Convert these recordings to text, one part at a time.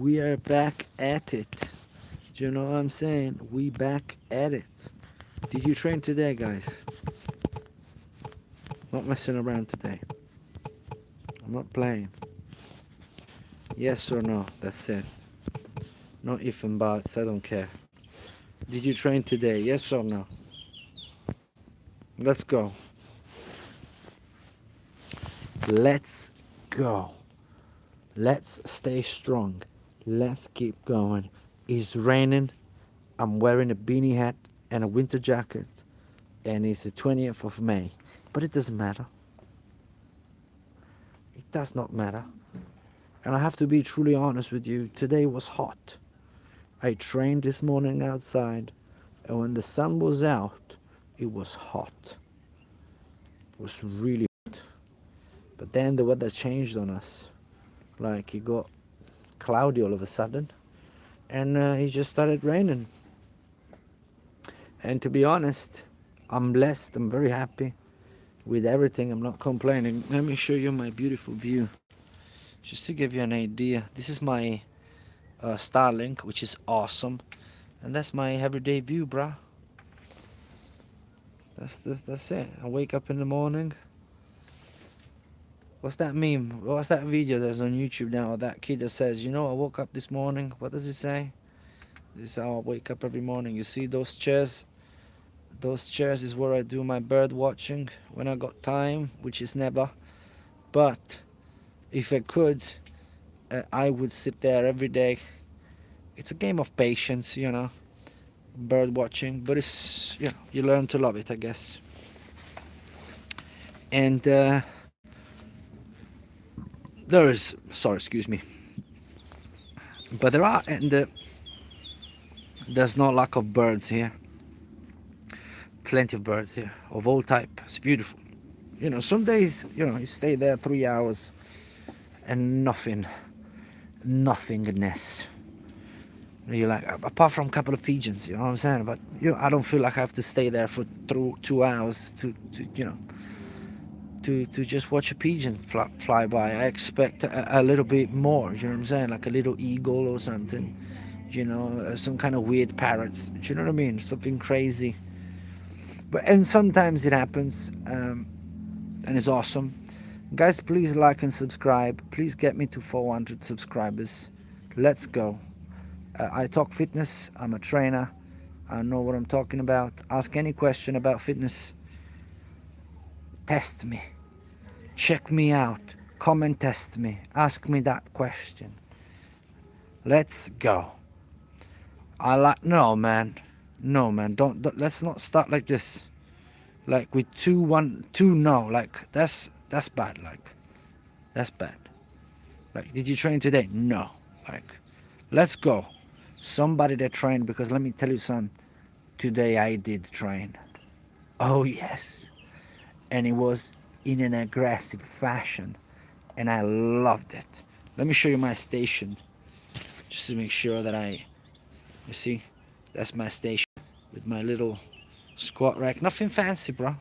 We are back at it. Do you know what I'm saying? We back at it. Did you train today, guys? Not messing around today. I'm not playing. Yes or no? That's it. No if and buts. I don't care. Did you train today? Yes or no? Let's go. Let's go. Let's stay strong. Let's keep going. It's raining. I'm wearing a beanie hat and a winter jacket. And it's the 20th of May. But it doesn't matter. It does not matter. And I have to be truly honest with you. Today was hot. I trained this morning outside. And when the sun was out, it was hot. It was really hot. But then the weather changed on us. Like it got cloudy all of a sudden. And it just started raining. And to be honest, I'm blessed. I'm very happy with everything. I'm not complaining. Let me show you my beautiful view. Just to give you an idea. This is my Starlink, which is awesome. And that's my everyday view, bruh. That's it. I wake up in the morning. What's that meme? What's that video that's on YouTube now? That kid that says, you know, I woke up this morning. What does it say? This is how I wake up every morning. You see those chairs? Those chairs is where I do my bird watching when I got time, which is never. But if I could, I would sit there every day. It's a game of patience, you know, bird watching. But it's, you know, you learn to love it, I guess. And there is, sorry, excuse me. But there are, and there's no lack of birds here. Plenty of birds here, of all type. It's beautiful. You know, some days, you know, you stay there 3 hours and nothingness. You're like, apart from a couple of pigeons, you know what I'm saying? But you know, I don't feel like I have to stay there for 2 hours to you know, to just watch a pigeon fly by. I expect a little bit more, you know what I'm saying? Like a little eagle or something, you know, some kind of weird parrots. Do you know what I mean? Something crazy. And sometimes it happens, and it's awesome. Guys, please like and subscribe. Please get me to 400 subscribers. Let's go. I talk fitness. I'm a trainer. I know what I'm talking about. Ask any question about fitness. Test me. Check me out. Come and test me. Ask me that question. Let's go. No, man. No, man. Don't. Let's not start like this. Like with 2, 1, 2. No. Like that's bad. Like that's bad. Like, did you train today? No. Like, let's go. Somebody that trained, because let me tell you something. Today I did train. Oh yes. And it was in an aggressive fashion. And I loved it. Let me show you my station. Just to make sure that you see, that's my station with my little squat rack. Nothing fancy, bro.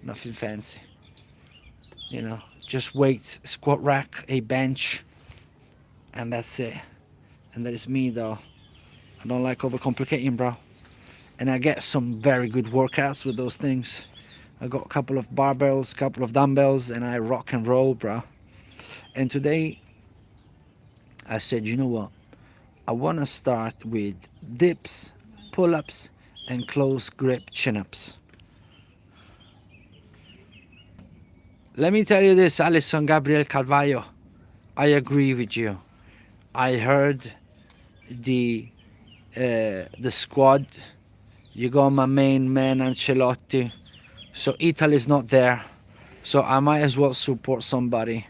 Nothing fancy. You know, just weights, squat rack, a bench, and that's it. And that is me, though. I don't like overcomplicating, bro. And I get some very good workouts with those things. I got a couple of barbells, a couple of dumbbells, and I rock and roll, bro. And today, I said, you know what? I want to start with dips, pull-ups, and close grip chin-ups. Let me tell you this, Alison Gabriel Carvalho. I agree with you. I heard the squad. You got my main man Ancelotti. So Italy's not there. So I might as well support somebody.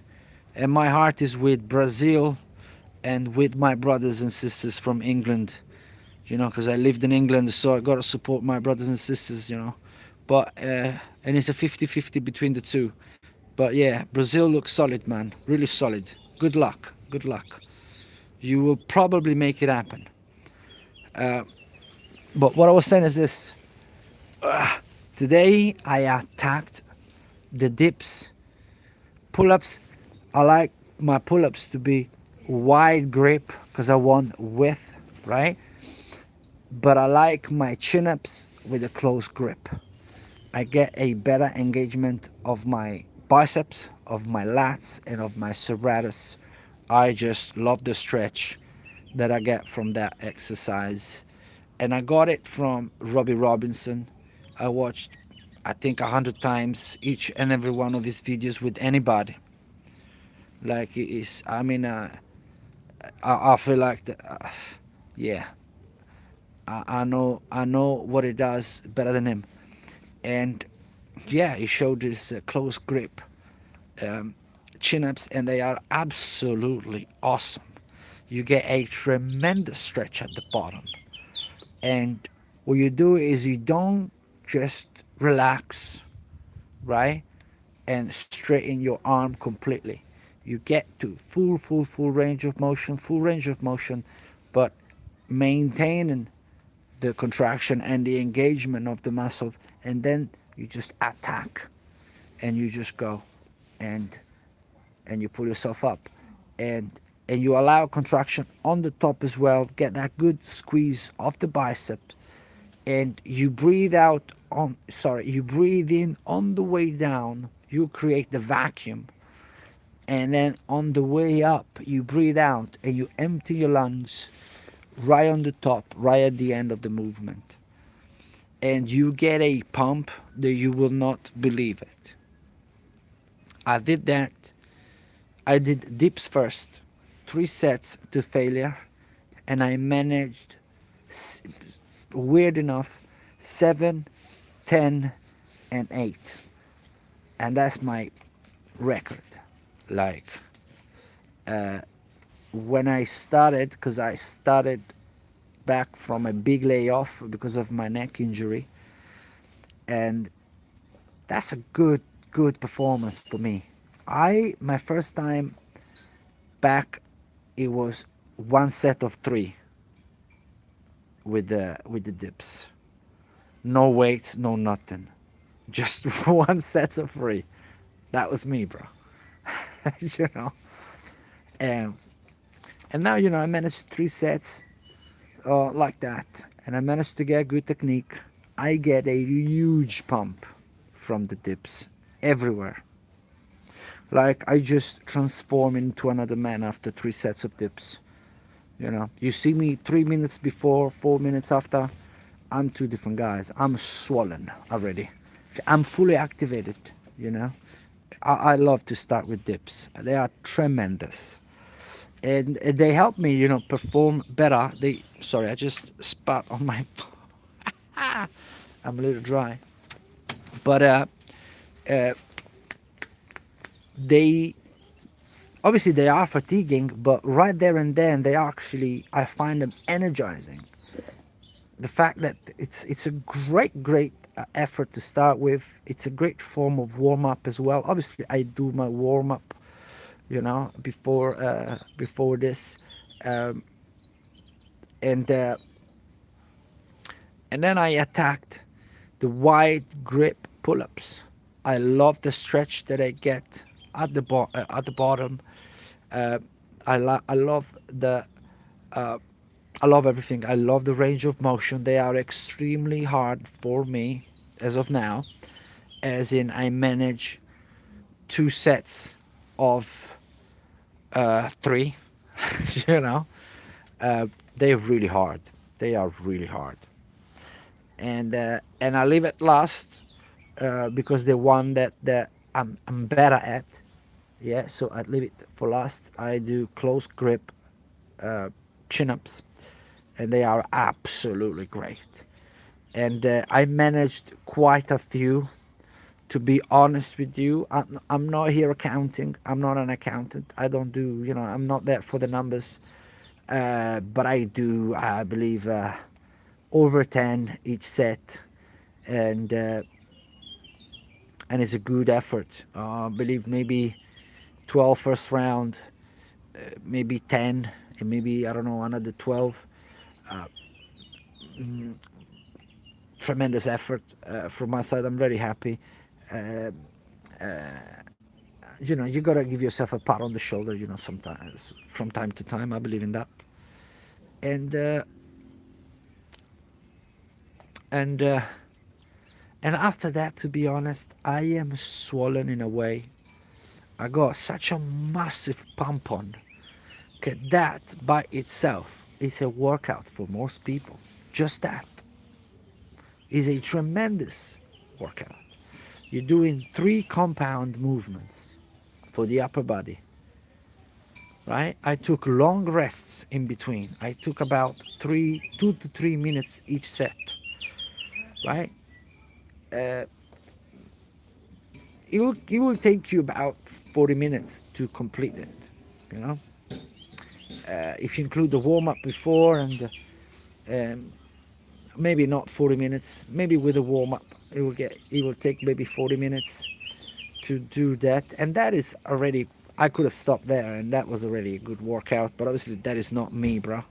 And my heart is with Brazil and with my brothers and sisters from England. You know, because I lived in England, so I got to support my brothers and sisters, you know. But, and it's a 50-50 between the two. But yeah, Brazil looks solid, man. Really solid. Good luck. Good luck. You will probably make it happen. But what I was saying is this. Today I attacked the dips. Pull-ups. I like my pull-ups to be wide grip because I want width, right? But I like my chin-ups with a close grip. I get a better engagement of my biceps, of my lats, and of my serratus. I just love the stretch that I get from that exercise. And I got it from Robbie Robinson. I watched, I think, 100 times each and every one of his videos with anybody. Like it is, I mean, I feel like, yeah, I know what he does better than him. And yeah, he showed his close grip um, chin-ups, and they are absolutely awesome. You get a tremendous stretch at the bottom, and what you do is you don't just relax, right, and straighten your arm completely. You get to full range of motion, but maintaining the contraction and the engagement of the muscle, and then you just attack, and you just go, and you pull yourself up, and you allow contraction on the top as well. Get that good squeeze of the bicep, and you breathe out on. Sorry, you breathe in on the way down. You create the vacuum, and then on the way up, you breathe out and you empty your lungs right on the top, right at the end of the movement, and you get a pump that you will not believe it. I did that. I did dips first, 3 sets to failure, and I managed, weird enough, 7, 10, and 8. And that's my record. Like, when I started, because I started back from a big layoff because of my neck injury, and that's a good performance for me. My first time back, it was 1 set of 3 with the dips. No weights, no nothing. Just 1 set of 3. That was me, bro. you know. And now, I managed 3 sets like that. And I managed to get good technique. I get a huge pump from the dips everywhere. Like, I just transform into another man after 3 sets of dips. You see me 3 minutes before, 4 minutes after, I'm 2 different guys. I'm swollen already. I'm fully activated. I love to start with dips. They are tremendous. And they help me, perform better. Sorry, I just spat on my... I'm a little dry. But they... Obviously, they are fatiguing, but right there and then, I find them energizing. The fact that it's a great effort to start with. It's a great form of warm-up as well. Obviously, I do my warm-up, before this, um, and then I attacked the wide grip pull-ups. I love the stretch that I get at the bottom. uh, I love I love everything. I love the range of motion. They are extremely hard for me as of now, as in I manage 2 sets of 3. you know, they're really hard. They are really hard, and I leave it last because the one that I'm better at. Yeah, so I leave it for last. I do close grip chin-ups, and they are absolutely great. And I managed quite a few. To be honest with you, I'm not here accounting. I'm not an accountant. I don't do, I'm not there for the numbers. But I do, I believe, over 10 each set. And it's a good effort. I believe maybe 12 first round, maybe 10, and maybe, I don't know, another 12. Tremendous effort from my side. I'm very happy. you gotta give yourself a pat on the shoulder, sometimes, from time to time. I believe in that. And and and after that, to be honest, I am swollen in a way. I got such a massive pump on. Okay, that by itself is a workout for most people. Just that is a tremendous workout. You're doing 3 compound movements for the upper body, right? I took long rests in between. I took about 2 to 3 minutes each set, right? It will take you about 40 minutes to complete it, you know. If you include the warm up before, and maybe not 40 minutes, maybe with a warm up, it will take maybe 40 minutes to do that, and that is already. I could have stopped there, and that was already a good workout. But obviously, that is not me, bro.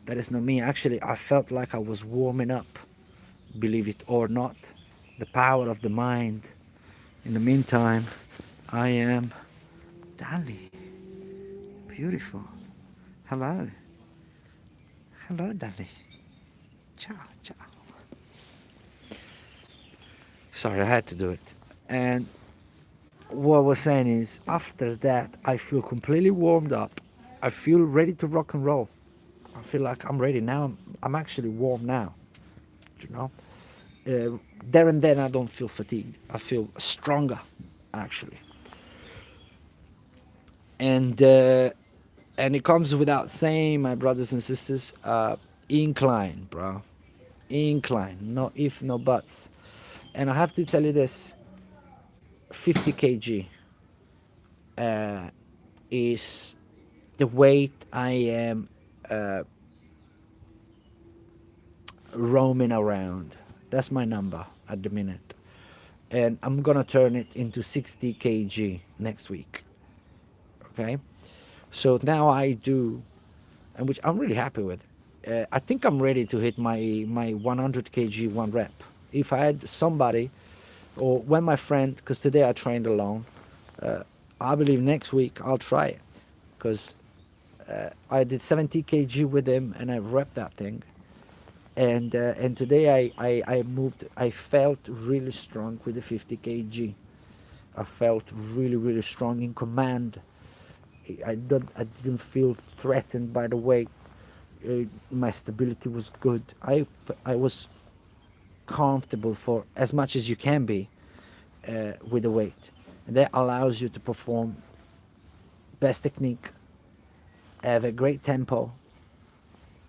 That is not me. Actually, I felt like I was warming up. Believe it or not, the power of the mind. In the meantime, I am Dali. Beautiful. Hello. Hello, Dali. Ciao, ciao. Sorry, I had to do it. And what I was saying is, after that, I feel completely warmed up. I feel ready to rock and roll. I feel like I'm ready now. I'm actually warm now. You know, there and then I don't feel fatigued. I feel stronger, actually. And it comes without saying, my brothers and sisters, incline, bro, incline. No if, no buts. And I have to tell you this: 50 kg is the weight I am roaming around. That's my number at the minute, and I'm gonna turn it into 60 kg next week. Okay, so now I do, and which I'm really happy with. I think I'm ready to hit my 100 kg one rep. If I had somebody, or when my friend, because today I trained alone, I believe next week I'll try it, because I did 70 kg with him and I repped that thing. And today I moved. I felt really strong with the 50 kg. I felt really strong in command. I didn't feel threatened by the weight. My stability was good. I was comfortable for as much as you can be with the weight, and that allows you to perform best technique, have a great tempo,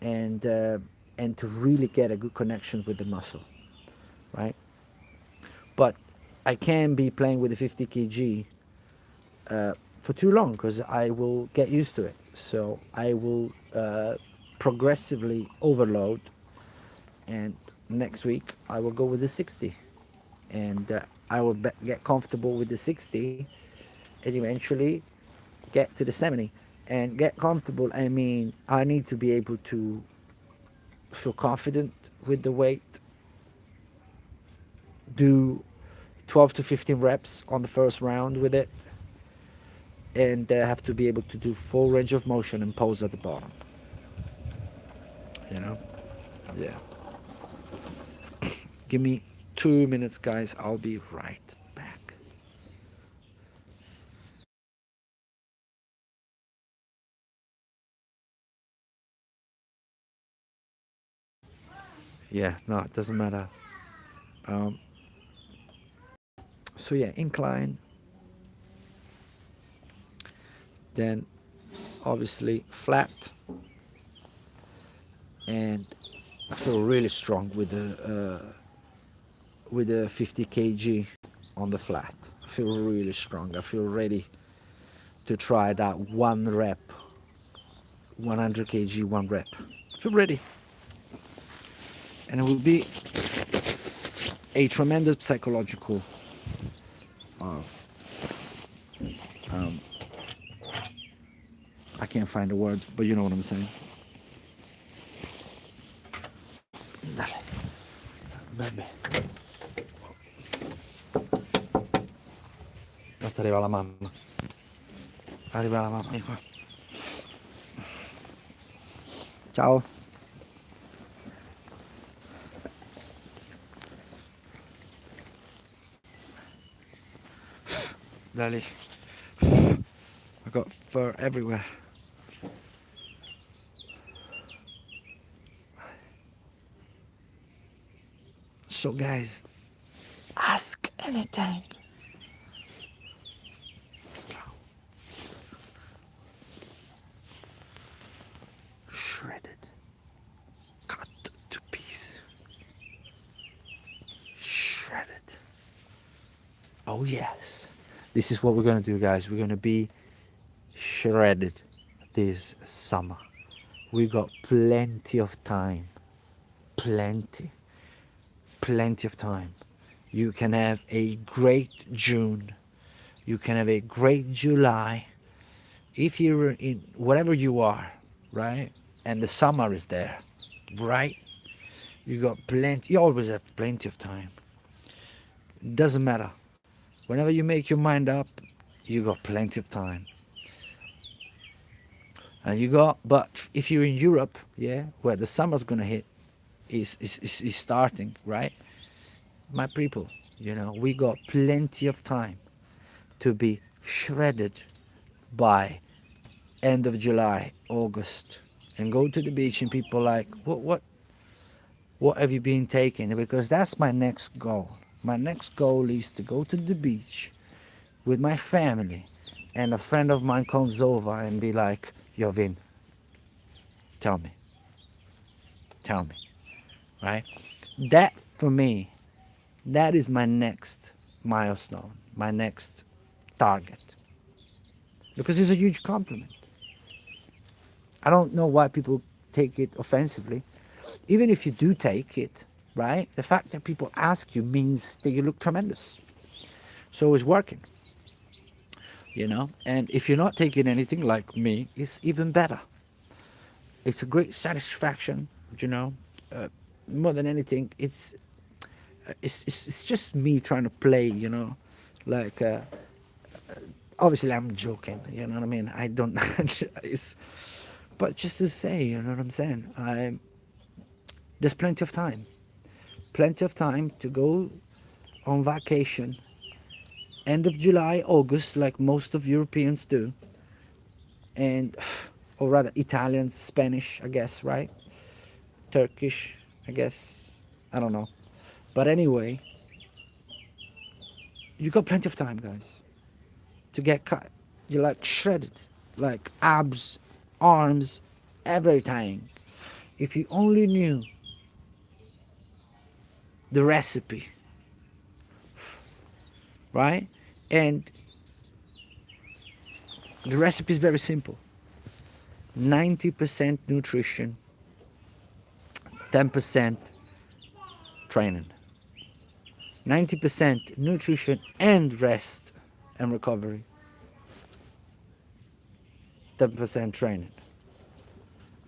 and to really get a good connection with the muscle, right? But I can't be playing with the 50 kg for too long, because I will get used to it. So I will progressively overload, and next week I will go with the 60, and I will get comfortable with the 60, and eventually get to the 70. And get comfortable, I mean, I need to be able to feel confident with the weight, do 12 to 15 reps on the first round with it, and have to be able to do full range of motion and pose at the bottom, you know. Yeah, give me 2 minutes, guys. I'll be right back. Yeah, no, it doesn't matter. um, so yeah, incline, then obviously flat, and I feel really strong with the 50 kg on the flat. I feel really strong. I feel ready to try that one rep, 100 kg one rep. I feel ready, and it will be a tremendous psychological I can't find the word, but you know what I'm saying. Dale, baby. Aspetta, arriva la mamma. Arriva la mamma, qua. Ciao. Da lì. I got fur everywhere. So guys, ask anything. Let's go. Shredded. Cut to piece. Shredded. Oh yes. This is what we're gonna do, guys. We're gonna be shredded this summer. We got plenty of time. Plenty of time. You can have a great June. You can have a great July. If you're in whatever you are, right? And the summer is there, right? You got plenty. You always have plenty of time. It doesn't matter. Whenever you make your mind up, you got plenty of time. And you got, but if you're in Europe, yeah, where the summer's gonna hit, is starting, right? My people, you know, we got plenty of time to be shredded by end of July, August, and go to the beach, and people like, what have you been taking? Because that's my next goal. My next goal is to go to the beach with my family, and a friend of mine comes over and be like, yo, Vin, tell me, right? That, for me, that is my next milestone, my next target. Because it's a huge compliment. I don't know why people take it offensively. Even if you do take it, right? The fact that people ask you means that you look tremendous. So it's working, you know? And if you're not taking anything like me, it's even better. It's a great satisfaction, you know? More than anything, it's just me trying to play, you know? Like, obviously I'm joking, you know what I mean? I don't, but just to say, you know what I'm saying? There's plenty of time to go on vacation, end of July, August, like most of Europeans do, and, or rather Italians, Spanish, I guess, right? Turkish, I guess, I don't know. But anyway, you got plenty of time, guys, to get cut. You're like shredded, like abs, arms, everything. If you only knew the recipe, right? And the recipe is very simple. 90% nutrition, 10% training. 90% nutrition and rest and recovery. 10% training.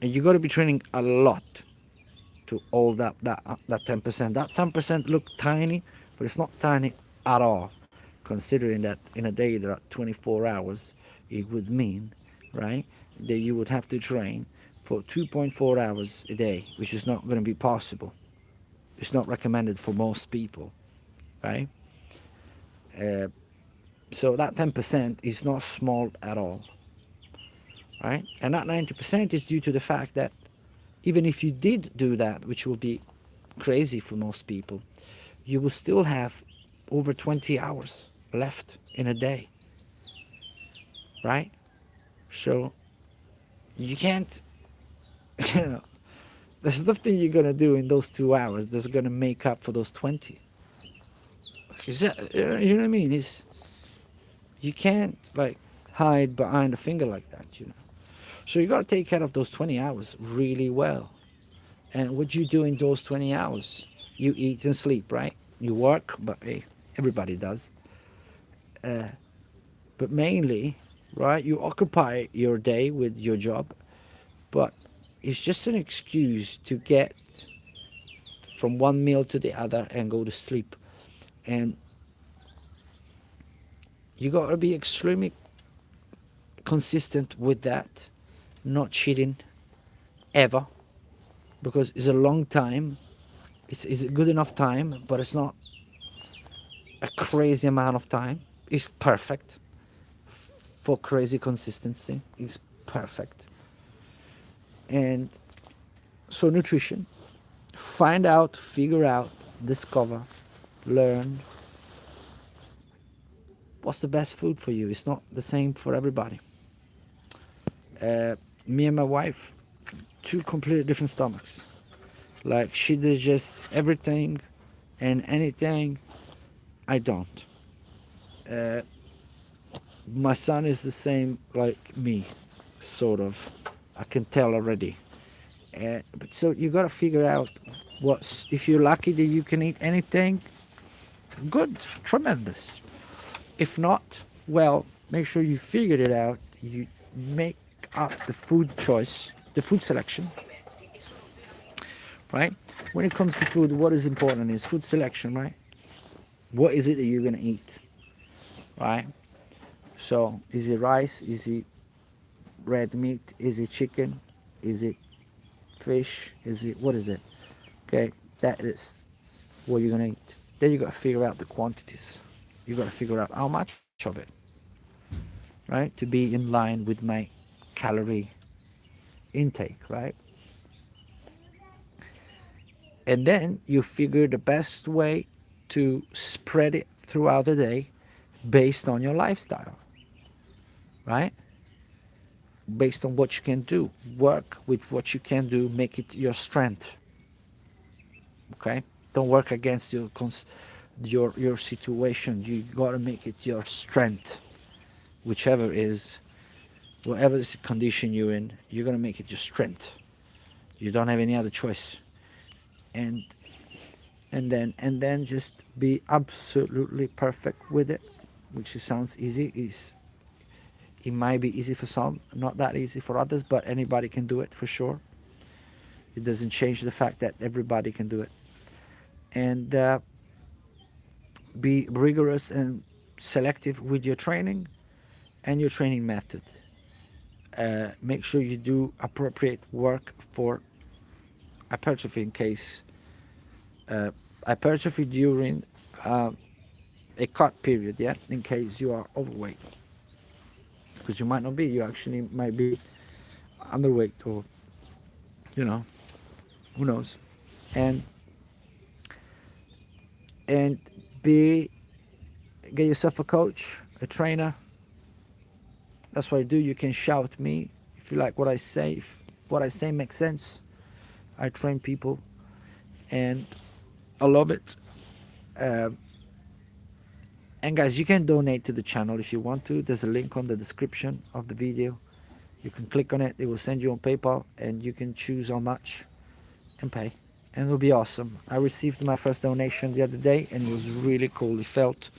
And you got to be training a lot to hold up that 10%. That 10% look tiny, but it's not tiny at all. Considering that in a day there are 24 hours, it would mean, right, that you would have to train for 2.4 hours a day, which is not going to be possible. It's not recommended for most people, right? So that 10% is not small at all, right? And that 90% is due to the fact that even if you did do that, which will be crazy for most people, you will still have over 20 hours left in a day, right? So you can't, you know, there's nothing you're gonna do in those 2 hours that's gonna make up for those 20. Is that, you know what I mean? You can't like hide behind a finger like that, you know. So you gotta take care of those 20 hours really well. And what you do in those 20 hours, you eat and sleep, right? You work, but hey, everybody does. But mainly, right, you occupy your day with your job, but it's just an excuse to get from one meal to the other and go to sleep. And You got to be extremely consistent with that, not cheating ever, because it's a long time. It's a good enough time, but it's not a crazy amount of time. It's perfect for crazy consistency. It's perfect. And so nutrition, find out, figure out, discover, learn what's the best food for you. It's not the same for everybody. Me and my wife, two completely different stomachs. Like, she digests everything and anything. I don't. My son is the same like me, sort of. I can tell already. But so you got to figure out what's, if you're lucky that you can eat anything, good, tremendous. If not, well, make sure you figured it out. You make up the food choice, the food selection, right? When it comes to food, what is important is food selection, right? What is it that you're gonna eat, right? So, is it rice? Is it red meat? Is it chicken? Is it fish? Is it, what is it? Okay, that is what you're gonna eat. Then you gotta figure out the quantities. You gotta figure out how much of it, right? To be in line with my calorie intake, right? And then you figure the best way to spread it throughout the day based on your lifestyle, right? Based on what you can do. Work with what you can do, make it your strength. Okay? Don't work against your situation. You gotta make it your strength. Whichever is, whatever is the condition you're in, you're gonna make it your strength. You don't have any other choice. And then just be absolutely perfect with it, which sounds easy. It might be easy for some, not that easy for others, but anybody can do it for sure. It doesn't change the fact that everybody can do it. And be rigorous and selective with your training and your training method. Make sure you do appropriate work for hypertrophy in case hypertrophy during a cut period, yeah, in case you are overweight, because you might not be, you actually might be underweight, or you know, who knows. And get yourself a coach, a trainer. That's what I do. You can shout me if you like what I say. If what I say makes sense, I train people, and I love it. And guys, you can donate to the channel if you want to. There's a link on the description of the video. You can click on it. It will send you on PayPal, and you can choose how much and pay. And it'll be awesome. I received my first donation the other day, and it was really cool. It felt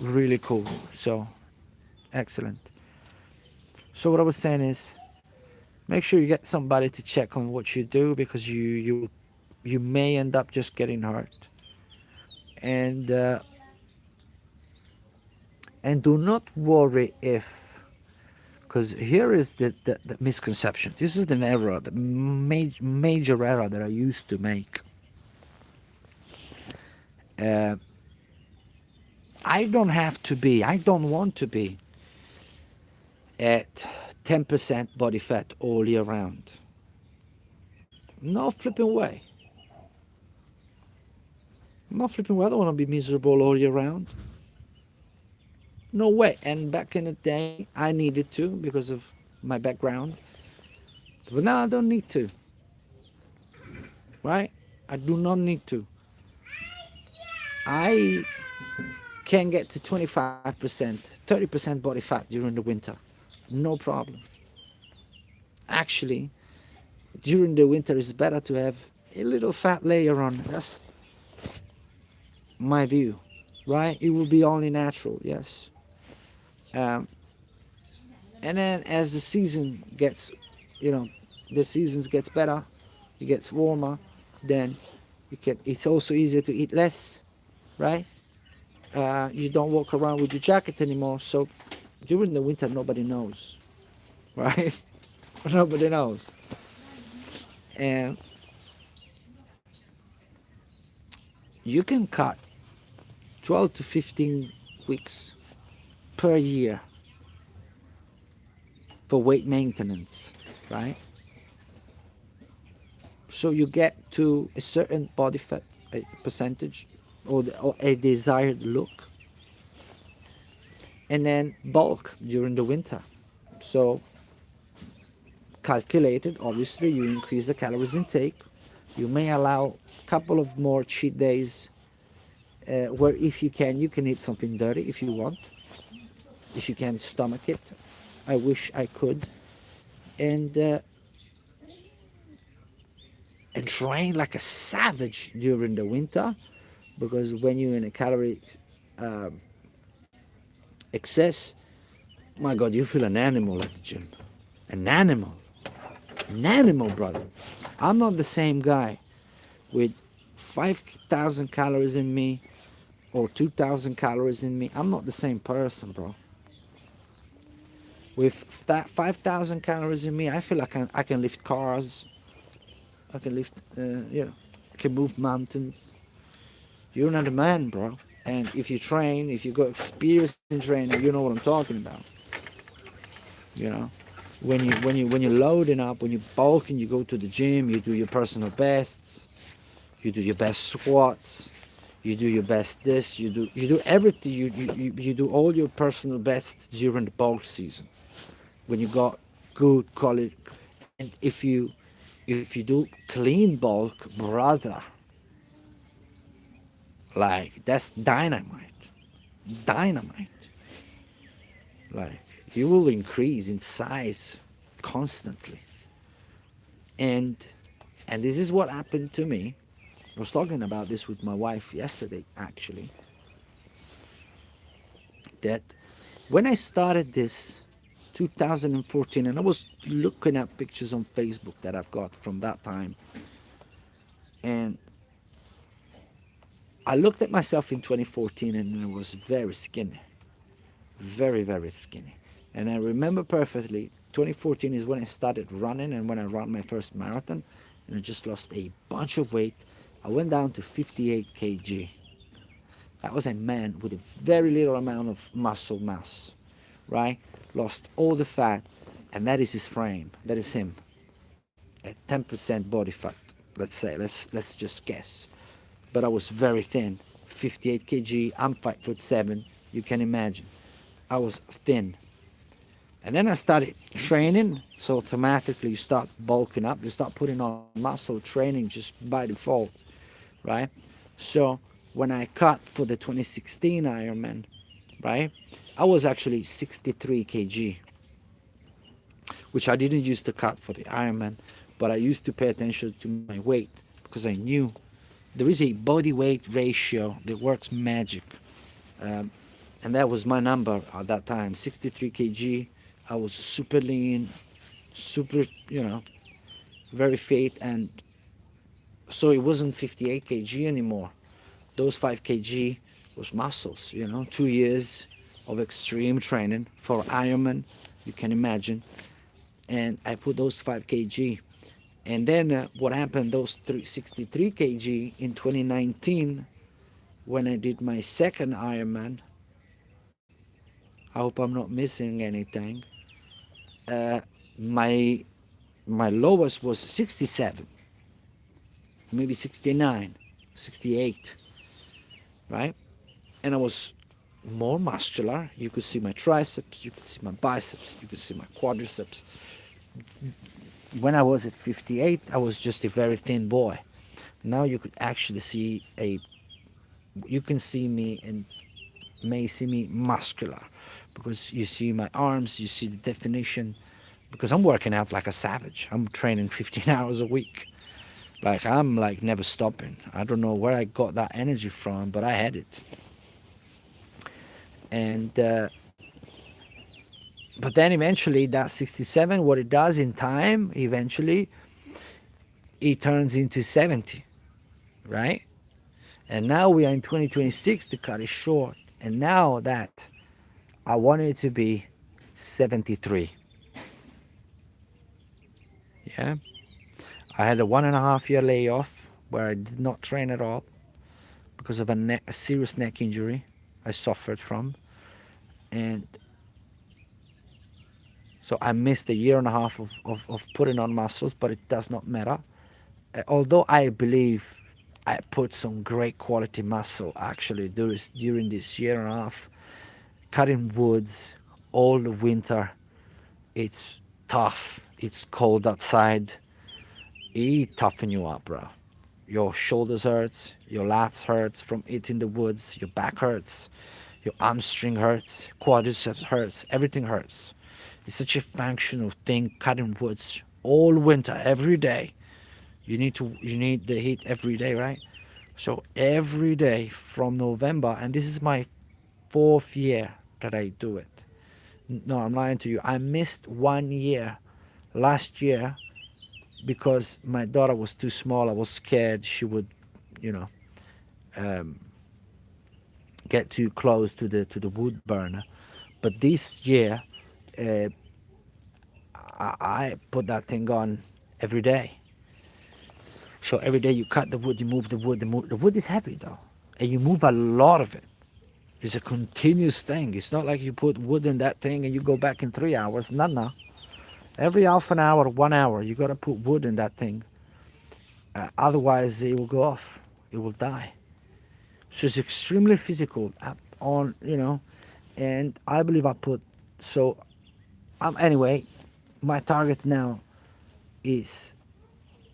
really cool. So, excellent. So what I was saying is, make sure you get somebody to check on what you do, because you may end up just getting hurt. And do not worry if, because here is the misconception. This is an error, the major error that I used to make. I don't want to be at 10% body fat all year round. No flipping way. No flipping way. I don't want to be miserable all year round. No way. And back in the day, I needed to because of my background. But now I don't need to. Right? I do not need to. I can get to 25%, 30% body fat during the winter. No problem. Actually, during the winter, it's better to have a little fat layer on. That's my view. Right? It will be only natural, yes. And then as the season gets, the seasons gets better, it gets warmer, then it's also easier to eat less, right? You don't walk around with your jacket anymore. So during the winter, nobody knows, right? Nobody knows. And you can cut 12 to 15 weeks per year for weight maintenance, right? So you get to a certain body fat percentage, or a desired look, and then bulk during the winter. So calculated, obviously, you increase the calories intake. You may allow a couple of more cheat days, where if you can eat something dirty if you want, if you can stomach it. I wish I could. And train like a savage during the winter, because when you're in a calorie excess, my God, you feel an animal at the gym. An animal. An animal, brother. I'm not the same guy with 5,000 calories in me or 2,000 calories in me. I'm not the same person, bro. With that 5,000 calories in me, I feel like I can lift cars. I can lift, I can move mountains. You're not a man, bro. And if you train, if you got experience in training, you know what I'm talking about. You know, when you're loading up, when you're bulking, you go to the gym, you do your personal bests, you do your best squats, you do your best this, you do everything, you do all your personal bests during the bulk season, when you got good quality. And if you do clean bulk, brother, like, that's dynamite. Like, you will increase in size constantly. And this is what happened to me. I was talking about this with my wife yesterday, actually, that when I started this 2014, and I was looking at pictures on Facebook that I've got from that time, and I looked at myself in 2014 and I was very skinny, very, very skinny. And I remember perfectly, 2014 is when I started running and when I ran my first marathon, and I just lost a bunch of weight. I went down to 58 kg. That was a man with a very little amount of muscle mass, right? Lost all the fat, and that is his frame. That is him. At 10% body fat, let's say. Let's just guess. But I was very thin, 58 kg. I'm 5'7". You can imagine. I was thin. And then I started training, so automatically you start bulking up, you start putting on muscle training just by default, right? So when I cut for the 2016 Ironman, right, I was actually 63 kg, which I didn't use to cut for the Ironman, but I used to pay attention to my weight because I knew there is a body weight ratio that works magic. And that was my number at that time, 63 kg. I was super lean, super, very fit, and so it wasn't 58 kg anymore. Those 5 kg was muscles, 2 years of extreme training for Ironman, you can imagine. And I put those 5 kg. And then what happened, those 63 kg in 2019, when I did my second Ironman, I hope I'm not missing anything, my lowest was 67, maybe 69, 68, right? And I was more muscular. You could see my triceps, you could see my biceps, you could see my quadriceps. When I was at 58, I was just a very thin boy. Now you could actually see you can see me and may see me muscular, because you see my arms, you see the definition, because I'm working out like a savage. I'm training 15 hours a week. Like, I'm like never stopping. I don't know where I got that energy from, but I had it. And but then eventually that 67, what it does in time, eventually it turns into 70, right? And now we are in 2026, to cut it short. And now that I wanted to be 73. Yeah. I had a 1.5 year layoff where I did not train at all because of a serious neck injury I suffered from. And so I missed a 1.5 years of putting on muscles, but it does not matter. Although I believe I put some great quality muscle actually during this 1.5 years, cutting woods all the winter. It's tough. It's cold outside. It toughen you up, bro. Your shoulders hurts, your lats hurts from eating the woods, your back hurts, your hamstring hurts, quadriceps hurts, everything hurts. It's such a functional thing, cutting woods all winter, every day. You need the heat every day, right? So every day from November, and this is my 4th year that I do it. No, I'm lying to you. I missed 1 year last year because my daughter was too small. I was scared she would, you know, get too close to the wood burner. But this year, uh, I put that thing on every day. So every day you cut the wood, you move the wood. The wood is heavy though, and you move a lot of it. It's a continuous thing. It's not like you put wood in that thing and you go back in 3 hours. No, no. Every half an hour, 1 hour, you gotta put wood in that thing. Otherwise, it will go off. It will die. So it's extremely physical. And I believe I put so. Anyway, my target now is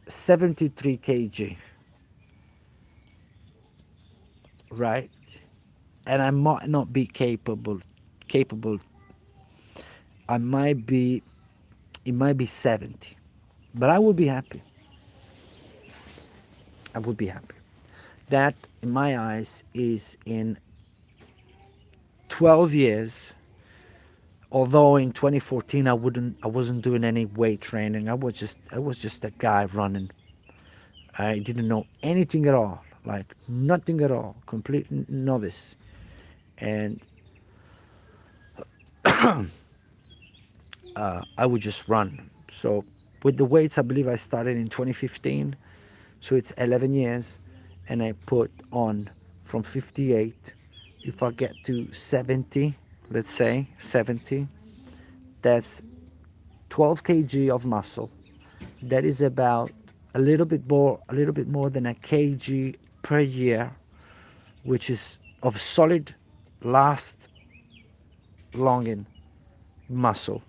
73 kg, right? And I might not be capable. I might be. It might be 70, but I will be happy. I would be happy. That, in my eyes, is in 12 years. Although in 2014 I wasn't doing any weight training. I was just a guy running. I didn't know anything at all, like nothing at all, complete novice. And I would just run. So with the weights, I believe I started in 2015. So it's 11 years, and I put on from 58. If I get to 70, let's say 70, that's 12 kg of muscle. That is about a little bit more than a kg per year, which is of solid, last, longing muscle.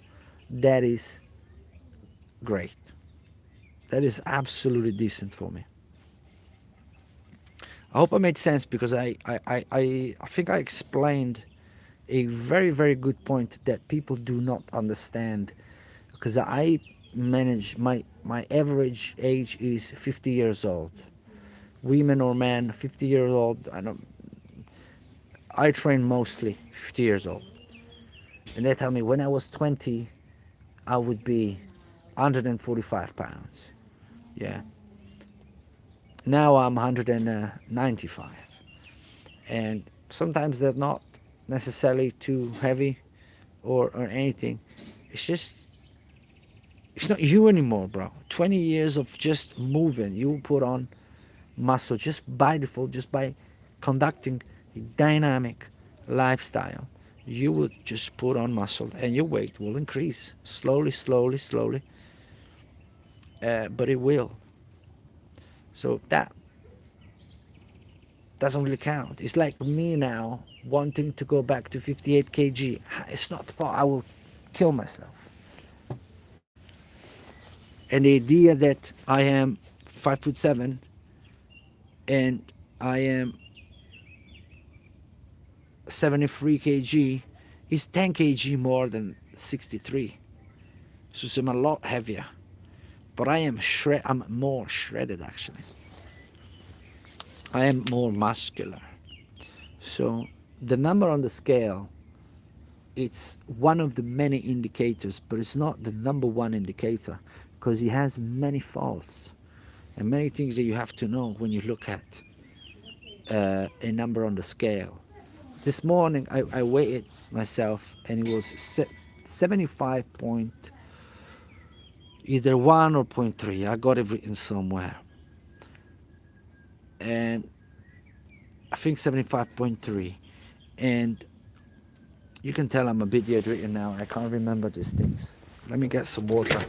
That is great. That is absolutely decent for me. I hope I made sense, because I think I explained a very, very good point that people do not understand. Because I manage, my average age is 50 years old. Women or men, 50 years old. I train mostly 50 years old. And they tell me when I was 20, I would be 145 pounds. Yeah. Now I'm 195. And sometimes they're not necessarily too heavy or anything. It's not you anymore, bro. 20 years of just moving. You put on muscle just by default, just by conducting a dynamic lifestyle. You would just put on muscle and your weight will increase slowly, slowly, slowly. But it will. So that doesn't really count. It's like me now wanting to go back to 58 kg. It's not possible. I will kill myself. And the idea that I am 5'7" and I am 73 kg is 10 kg more than 63. So I'm a lot heavier. But I'm more shredded actually. I am more muscular. So the number on the scale, it's one of the many indicators, but it's not the number one indicator, because it has many faults and many things that you have to know when you look at a number on the scale. This morning I weighed myself and it was 75 point either 1 or point 3. I got it written somewhere. And I think 75.3. And you can tell I'm a bit dehydrated now. I can't remember these things. Let me get some water.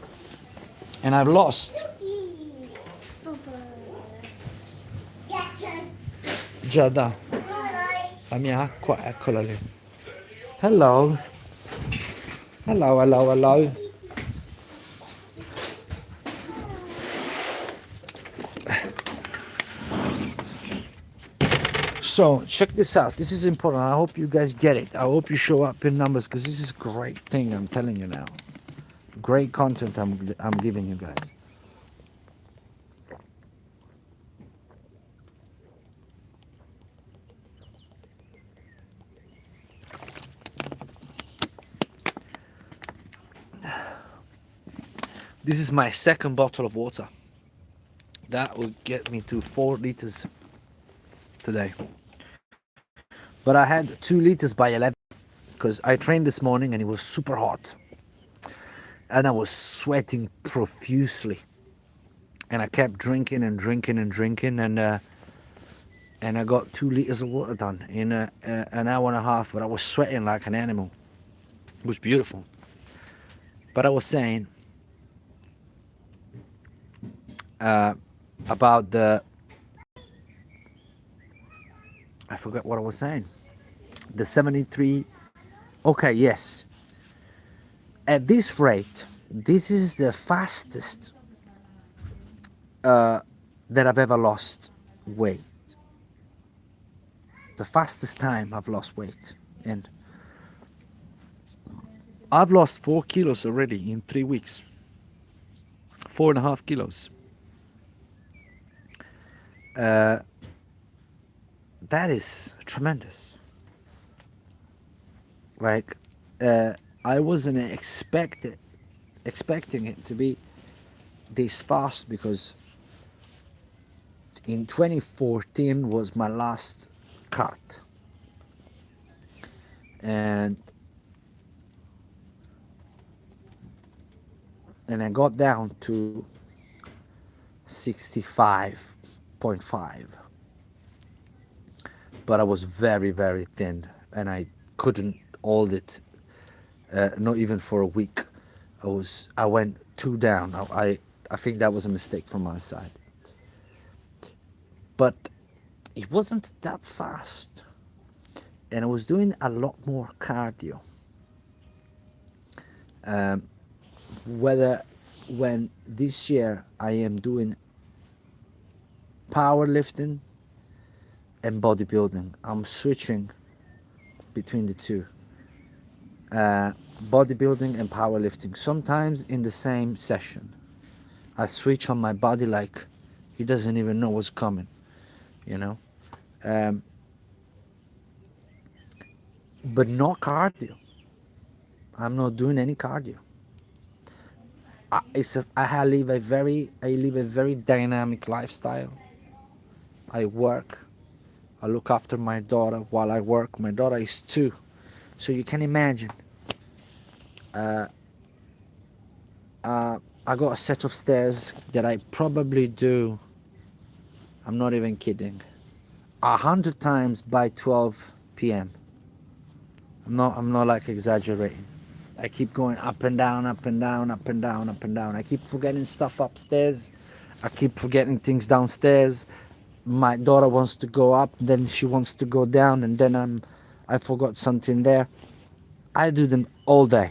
And I've lost. Giada, la mia acqua, eccola lì. Hello. Hello, hello, hello. So check this out. This is important. I hope you guys get it. I hope you show up in numbers because this is a great thing. I'm telling you now. Great content I'm giving you guys. This is my second bottle of water. That will get me to 4 liters today. But I had 2 liters by 11 because I trained this morning and it was super hot. And I was sweating profusely. And I kept drinking and drinking and drinking and I got 2 liters of water done in an hour and a half, but I was sweating like an animal. It was beautiful. But I was saying about I forgot what I was saying. The 73. Okay, yes. At this rate, this is the fastest that I've ever lost weight. The fastest time I've lost weight. And I've lost 4 kilos already in 3 weeks. 4.5 kilos. That is tremendous. Like, I wasn't expecting it to be this fast because in 2014 was my last cut. And I got down to 65.5. But I was very, very thin and I couldn't hold it, not even for a week. I went 2 down. I think that was a mistake from my side. But it wasn't that fast. And I was doing a lot more cardio. When this year I am doing powerlifting and bodybuilding. I'm switching between the two. Bodybuilding and powerlifting. Sometimes in the same session. I switch on my body like he doesn't even know what's coming. You know? But no cardio. I'm not doing any cardio. I live a very dynamic lifestyle. I work. I look after my daughter while I work. My daughter is 2, so you can imagine. I got a set of stairs that I probably do. I'm not even kidding. 100 times by 12 p.m. I'm not like exaggerating. I keep going up and down, up and down, up and down, up and down. I keep forgetting stuff upstairs. I keep forgetting things downstairs. My daughter wants to go up, then she wants to go down, and then I forgot something there. I do them all day.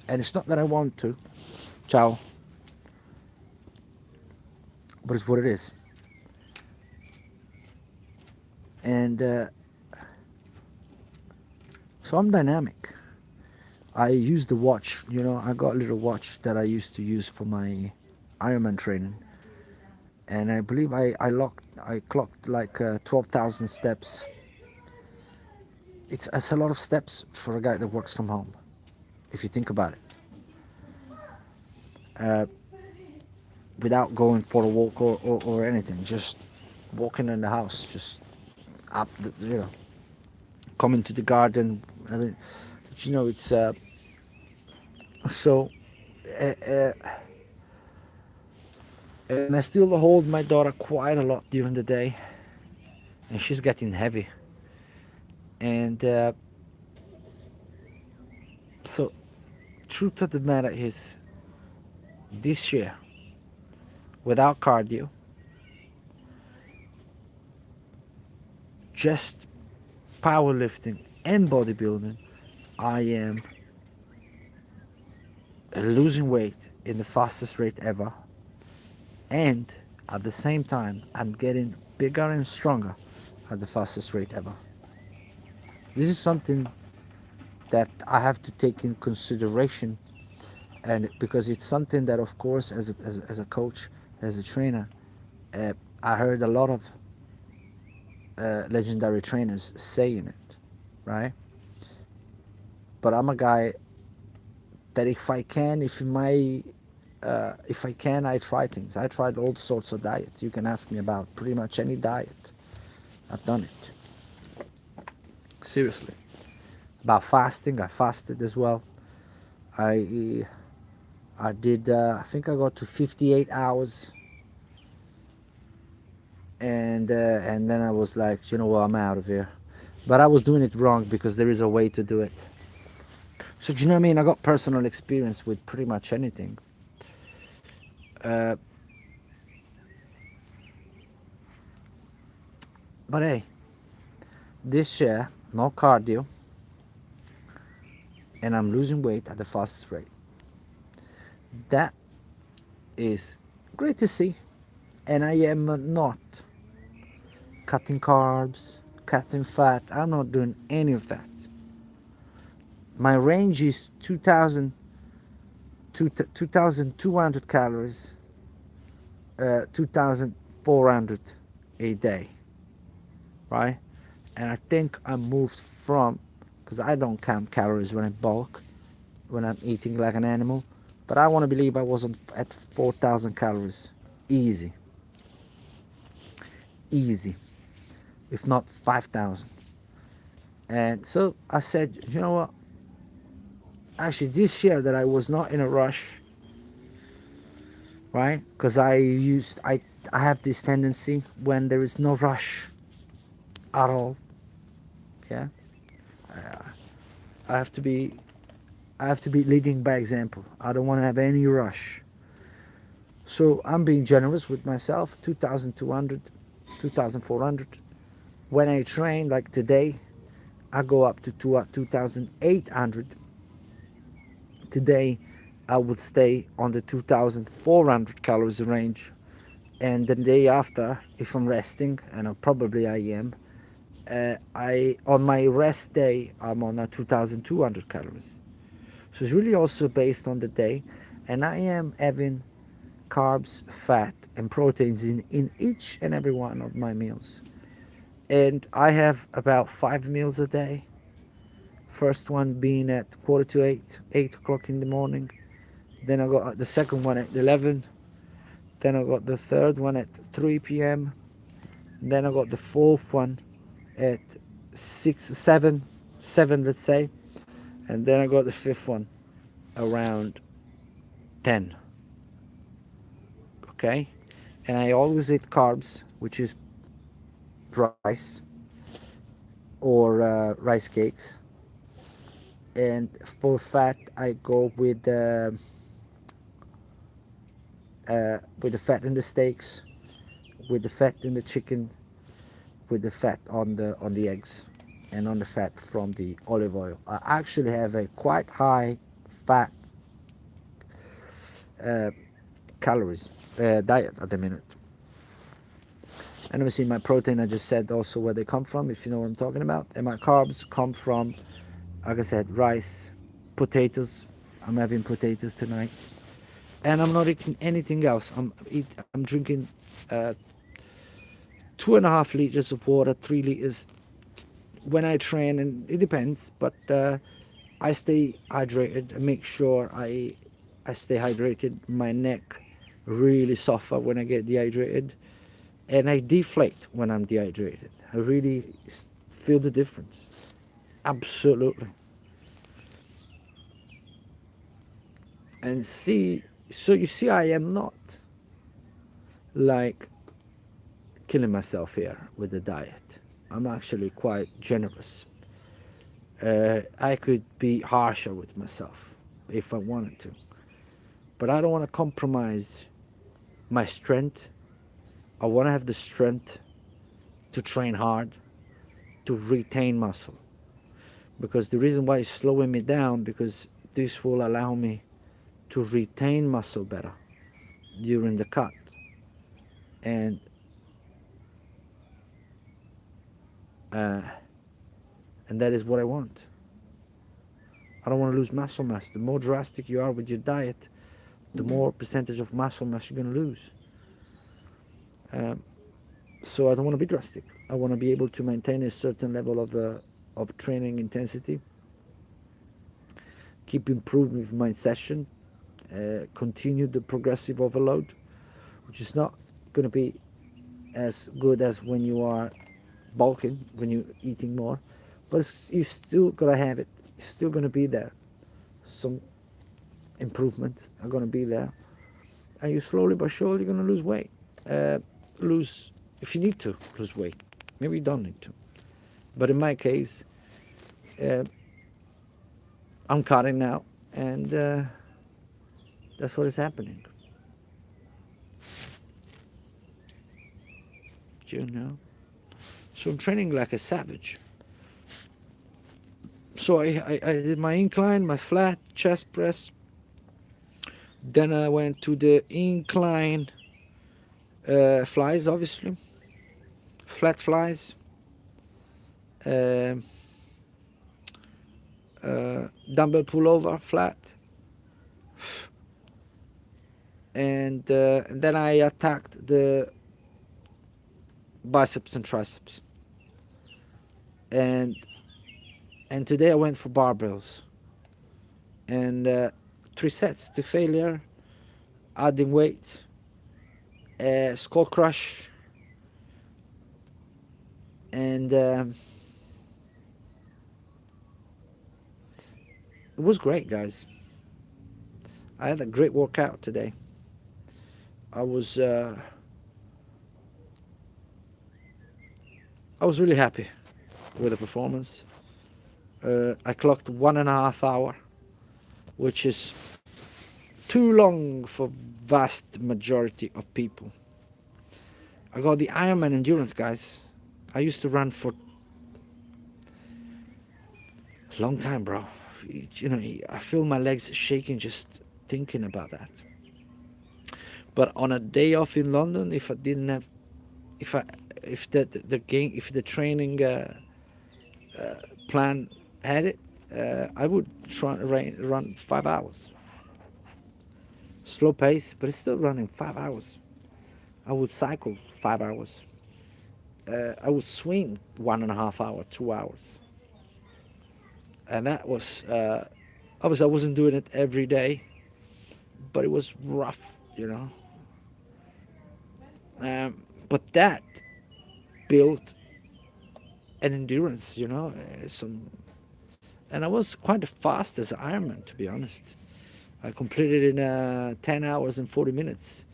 And it's not that I want to. Ciao. But it's what it is. And so I'm dynamic. I use the watch, I got a little watch that I used to use for my Ironman training. And I believe I clocked like 12,000 steps. It's a lot of steps for a guy that works from home, if you think about it. Without going for a walk or anything, just walking in the house, just up, coming to the garden. I mean, you know, it's so. Uh, uh, and I still hold my daughter quite a lot during the day, and she's getting heavy. And so, truth of the matter is, this year, without cardio, just powerlifting and bodybuilding, I am losing weight in the fastest rate ever, and at the same time I'm getting bigger and stronger at the fastest rate ever. This is something that I have to take in consideration, and because it's something that, of course, as a coach, as a trainer, I heard a lot of legendary trainers saying it, right? But I'm a guy that if I can, if I can, I try things. I tried all sorts of diets. You can ask me about pretty much any diet. I've done it. Seriously. About fasting, I fasted as well. I did, I think I got to 58 hours. And then I was like, you know what, I'm out of here. But I was doing it wrong because there is a way to do it. So do you know what I mean? I got personal experience with pretty much anything. But hey, this year, no cardio, and I'm losing weight at the fastest rate. That is great to see. And I am not cutting carbs, cutting fat. I'm not doing any of that. My range is 2,200 calories, 2,400 a day, right? And I think I moved from, because I don't count calories when I bulk, when I'm eating like an animal, but I want to believe I was at 4,000 calories, easy, if not 5,000. And so I said, you know what? Actually, this year that I was not in a rush, right? Because I have this tendency when there is no rush at all. Yeah, I have to be leading by example. I don't want to have any rush. So I'm being generous with myself. 2,200, 2,400. When I train, like today, I go up to 2,800. Today, I would stay on the 2,400 calories range, and the day after, if I'm resting, and probably I am, I on my rest day I'm on a 2,200 calories. So it's really also based on the day, and I am having carbs, fat, and proteins in each and every one of my meals. And I have about 5 meals a day. First one being at 7:45, 8 o'clock in the morning. Then I got the second one at 11. Then I got the third one at 3 p.m. Then I got the fourth one at 6, 7, let's say. And then I got the fifth one around 10. Okay? And I always eat carbs, which is rice or rice cakes. And for fat, I go with the fat in the steaks, with the fat in the chicken, with the fat on the eggs, and on the fat from the olive oil. I actually have a quite high fat calories diet at the minute. And obviously my protein, I just said also where they come from, if you know what I'm talking about. And my carbs come from, like I said, rice, potatoes. I'm having potatoes tonight. And I'm not eating anything else. I'm drinking 2.5 liters of water, 3 liters when I train, and it depends, but I stay hydrated. I make sure I stay hydrated. My neck really suffer when I get dehydrated, and I deflate when I'm dehydrated. I really feel the difference. Absolutely. And see, so you see, I am not like killing myself here with the diet. I'm actually quite generous. I could be harsher with myself if I wanted to, but I don't want to compromise my strength. I want to have the strength to train hard, to retain muscle. Because the reason why it's slowing me down, because this will allow me to retain muscle better during the cut. And that is what I want. I don't want to lose muscle mass. The more drastic you are with your diet, the more percentage of muscle mass you're going to lose. So I don't want to be drastic. I want to be able to maintain a certain level of training intensity, keep improving with my session, continue the progressive overload, which is not going to be as good as when you are bulking, when you're eating more, but you still gotta have it. It's still gonna be there. Some improvements are gonna be there, and you slowly but surely gonna lose weight. Lose if you need to lose weight. Maybe you don't need to, but in my case, I'm cutting now, and that's what is happening. You know, so I'm training like a savage. So I did my incline, my flat chest press. Then I went to the incline flies, obviously, flat flies, dumbbell pullover flat, and then I attacked the biceps and triceps. And today I went for barbells, and 3 sets to failure, adding weight, skull crush, and it was great, guys. I had a great workout today. I was really happy with the performance. I clocked 1.5 hours, which is too long for vast majority of people. I got the Ironman endurance, guys. I used to run for a long time, bro. You know, I feel my legs shaking just thinking about that. But on a day off in London, if I didn't have, if the training plan had it, I would try run 5 hours. Slow pace, but it's still running 5 hours. I would cycle 5 hours. I would swim 1.5 hours, 2 hours. And that was, obviously I wasn't doing it every day, but it was rough, you know. But that built an endurance, you know, and I was quite fast as an Ironman, to be honest. I completed it in 10 hours and 40 minutes.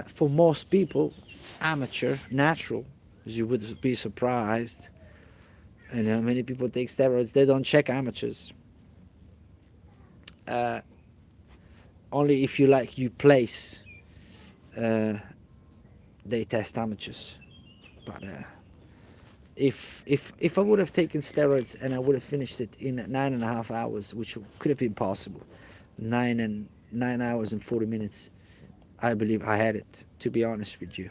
For most people, amateur, natural, as you would be surprised. You know, many people take steroids, they don't check amateurs. Only if you place, they test amateurs. But if I would have taken steroids and I would have finished it in 9.5 hours, which could have been possible, 9 hours and 40 minutes, I believe I had it, to be honest with you.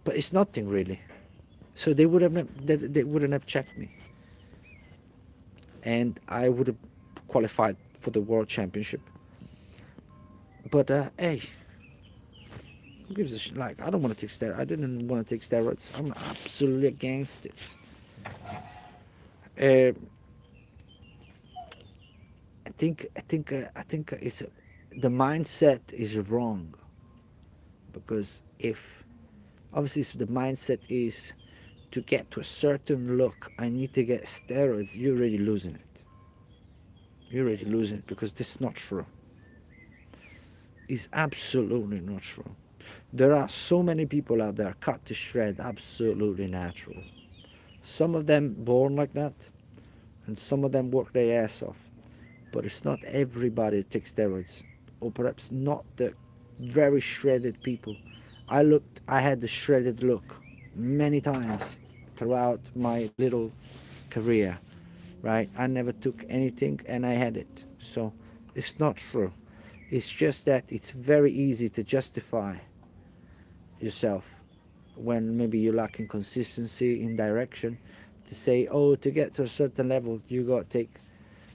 But it's nothing really. So they wouldn't have checked me, and I would have qualified for the World Championship. But hey, who gives a shit? Like, I don't want to take steroids. I didn't want to take steroids. I'm absolutely against it. I think it's the mindset is wrong, because if the mindset is to get to a certain look, I need to get steroids, you're already losing it. You're already losing it, because this is not true. It's absolutely not true. There are so many people out there cut to shred, absolutely natural. Some of them born like that, and some of them work their ass off. But it's not everybody that takes steroids, or perhaps not the very shredded people. I had the shredded look many times throughout my little career, right? I never took anything and I had it. So it's not true. It's just that it's very easy to justify yourself when maybe you're lacking consistency in direction, to say, oh, to get to a certain level, you got to take,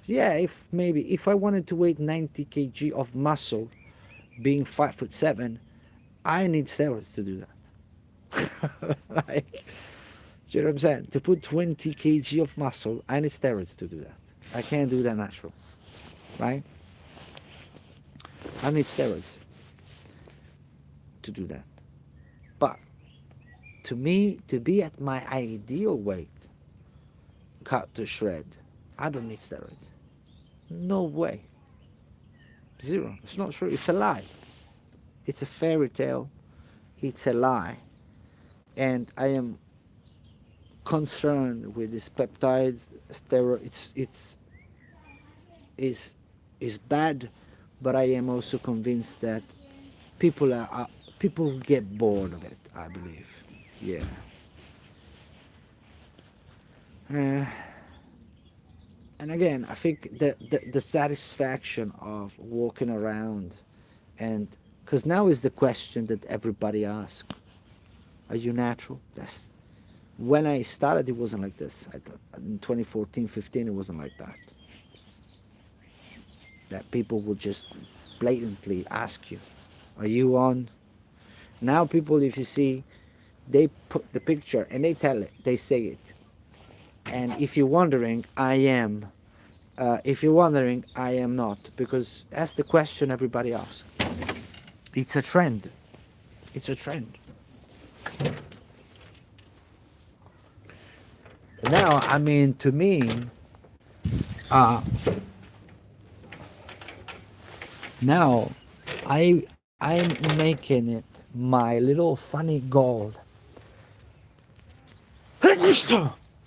yeah, if I wanted to weight 90 kg of muscle, being 5'7", I need steroids to do that. Like, do you know what I'm saying? To put 20 kg of muscle, I need steroids to do that. I can't do that natural, right? I need steroids to do that. But to me, to be at my ideal weight, cut to shred, I don't need steroids. No way. Zero. It's not true. It's a lie. It's a fairy tale. It's a lie. And I am concerned with these peptides, steroids. It's bad, but I am also convinced that people get bored of it, I believe. Yeah. And again, I think the satisfaction of walking around, and because now is the question that everybody asks: are you natural? That's when I started. It wasn't like this. In 2014, 15, it wasn't like that. That people would just blatantly ask you, "Are you on?" Now people, if you see, they put the picture and they tell it. They say it. And if you're wondering, I am. If you're wondering, I am not, because that's the question everybody asks. It's a trend. It's a trend. Now, I mean, to me, now I'm making it my little funny goal.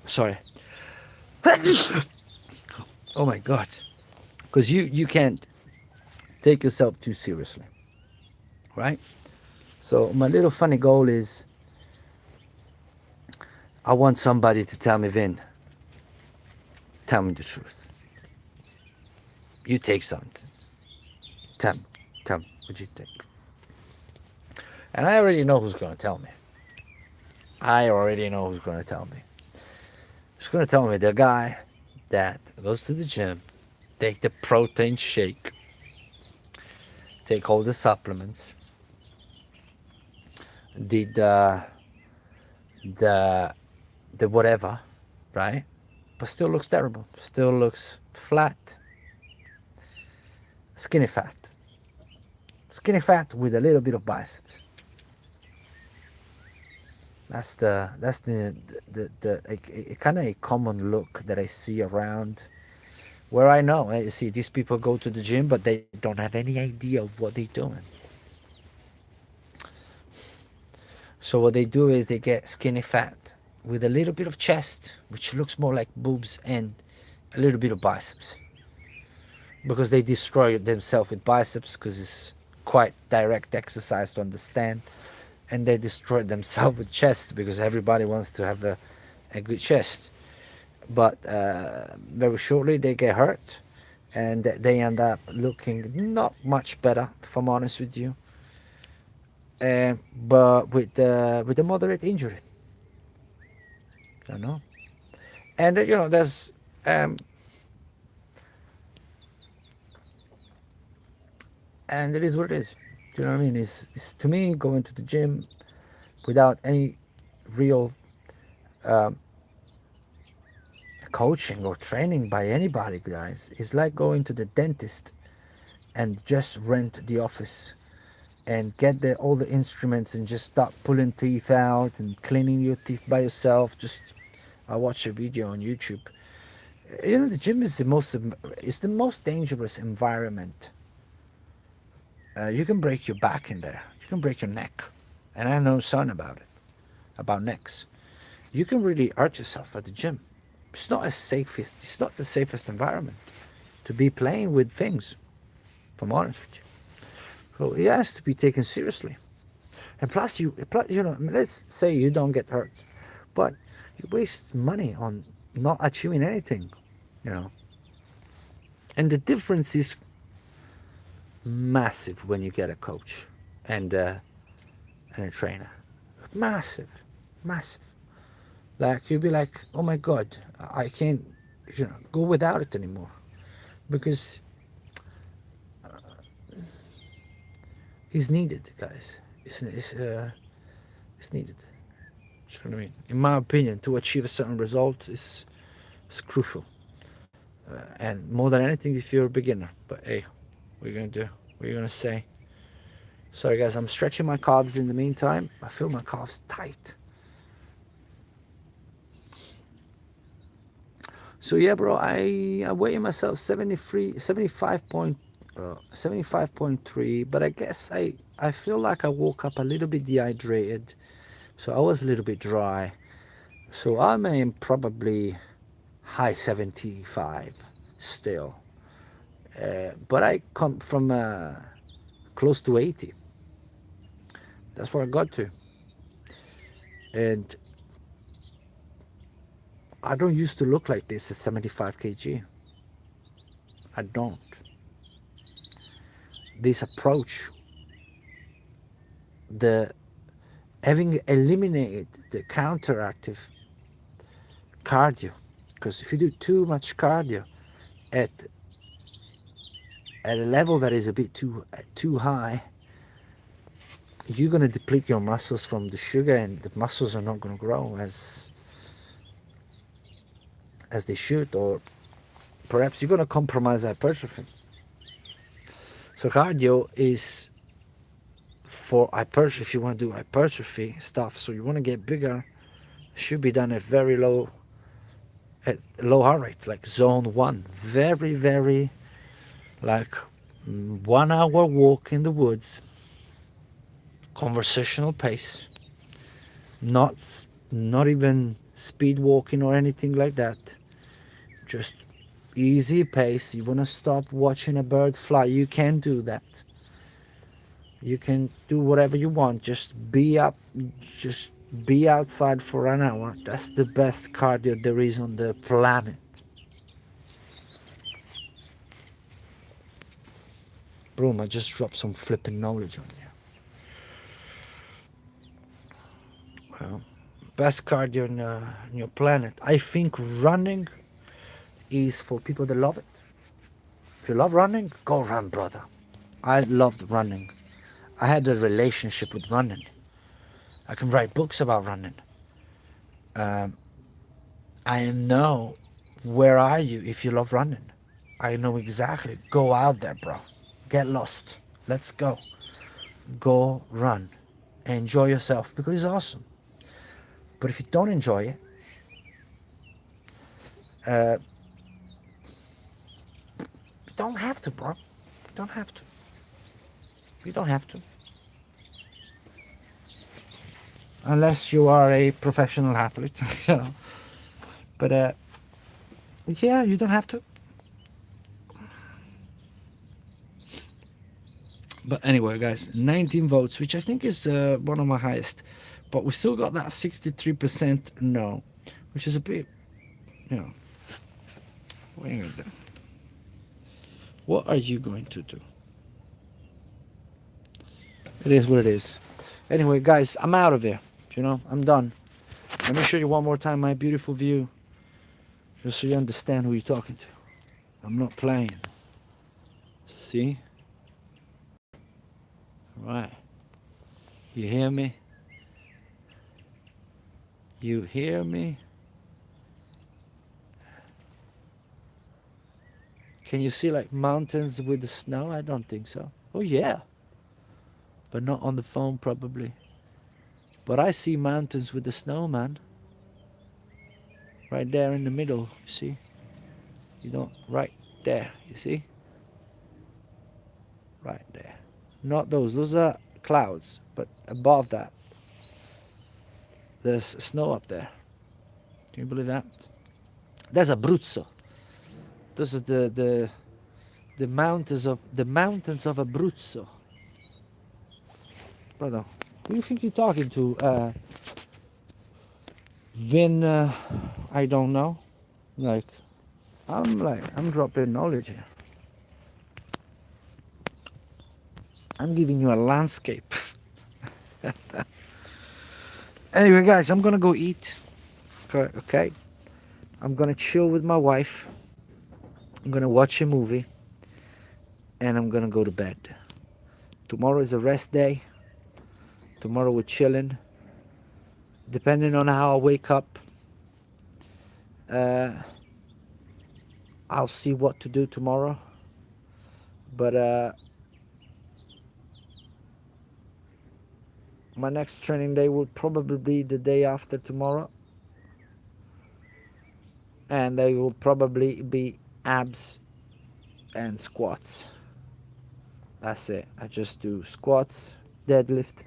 Sorry. Oh my God. Because you can't take yourself too seriously, right? So my little funny goal is, I want somebody to tell me, Vin, tell me the truth. You take something. Tell me what you take. And I already know who's going to tell me. I already know who's going to tell me. Who's going to tell me? The guy that goes to the gym, take the protein shake, take all the supplements, did the whatever, right? But still looks terrible. Still looks flat. Skinny fat. Skinny fat with a little bit of biceps. That's the kind of a common look that I see around, where I know, you see, these people go to the gym, but they don't have any idea of what they're doing. So what they do is they get skinny fat with a little bit of chest, which looks more like boobs, and a little bit of biceps, because they destroy themselves with biceps, because it's quite direct exercise to understand. And they destroy themselves with chest, because everybody wants to have a good chest. But very shortly they get hurt, and they end up looking not much better, if I'm honest with you. But with a moderate injury, you know. And you know, there's and it is what it is. Do you know what I mean? It's to me, going to the gym without any real coaching or training by anybody, guys, is like going to the dentist and just rent the office and get all the instruments and just start pulling teeth out and cleaning your teeth by yourself. I watched a video on YouTube. The gym is the most dangerous environment. You can break your back in there. You can break your neck, and I know something about necks. You can really hurt yourself at the gym. It's not the safest environment to be playing with things. If I'm honest with you. So it has to be taken seriously. And plus, let's say you don't get hurt, but you waste money on not achieving anything, And the difference is massive when you get a coach and a trainer. Massive, massive. Like you'll be like, oh my God, I can't, go without it anymore, because it's needed, guys. It's needed. You know what I mean? In my opinion, to achieve a certain result is crucial. And more than anything, if you're a beginner. But hey, what are you gonna do? What are you gonna say? Sorry, guys. I'm stretching my calves in the meantime. I feel my calves tight. So yeah, bro. I weigh myself 75.3, but I guess I feel like I woke up a little bit dehydrated, so I was a little bit dry. So I'm in probably high 75 still, but I come from close to 80. That's where I got to, and I don't used to look like this at 75 kg. I don't. This approach, having eliminated the counteractive cardio, because if you do too much cardio at a level that is a bit too high, you're going to deplete your muscles from the sugar, and the muscles are not going to grow as they should, or perhaps you're going to compromise hypertrophy. So cardio is for hypertrophy. If you want to do hypertrophy stuff, so you want to get bigger, should be done at low heart rate, like zone 1, very, very, like 1 hour walk in the woods, conversational pace, not even speed walking or anything like that, just easy pace. You want to stop watching a bird fly, you can do that. You can do whatever you want, just be outside for an hour. That's the best cardio there is on the planet. Boom, I just dropped some flipping knowledge on you. Well, best cardio on your planet. I think running is for people that love it. If you love running, go run, brother. I loved running. I had a relationship with running. I can write books about running. I know where are you if you love running. I know exactly. Go out there, bro. Get lost. Let's go. Go run. Enjoy yourself, because it's awesome. But if you don't enjoy it, you don't have to, bro. You don't have to. You don't have to. Unless you are a professional athlete, But yeah, you don't have to. But anyway, guys, 19 votes, which I think is one of my highest. But we still got that 63% no, which is a bit, what are you going to do? What are you going to do? It is what it is. Anyway, guys, I'm out of here. I'm done. Let me show you one more time my beautiful view, just so you understand who you're talking to. I'm not playing. See? Right. You hear me? You hear me? Can you see like mountains with the snow? I don't think so. Oh yeah. but not on the phone probably. But I see mountains with the snow, man. Right there in the middle, you see? You don't, right there, you see? Right there. Not those are clouds, but above that, there's snow up there. Can you believe that? That's Abruzzo. Those are the mountains of Abruzzo. Brother, who do you think you're talking to? Then I don't know. I'm dropping knowledge here. I'm giving you a landscape. Anyway, guys, I'm gonna go eat. Okay. I'm gonna chill with my wife. I'm gonna watch a movie, and I'm gonna go to bed. Tomorrow is a rest day. Tomorrow we're chilling. Depending on how I wake up, I'll see what to do tomorrow. But my next training day will probably be the day after tomorrow. And they will probably be abs and squats. That's it. I just do squats, deadlift,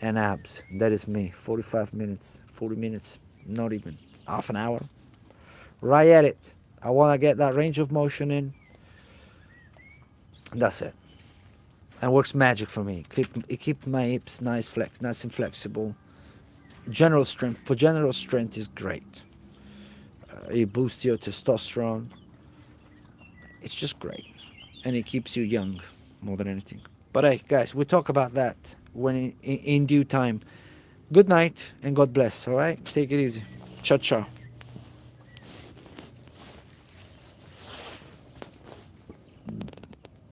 and abs. That is me. 45 minutes, 40 minutes, not even half an hour. Right at it. I want to get that range of motion in. That's it. It works magic for me. It keeps my hips nice and flexible. General strength is great. It boosts your testosterone. It's just great, and it keeps you young more than anything. But hey, guys, we'll talk about that when in due time. Good night and God bless. All right, take it easy. Ciao, ciao.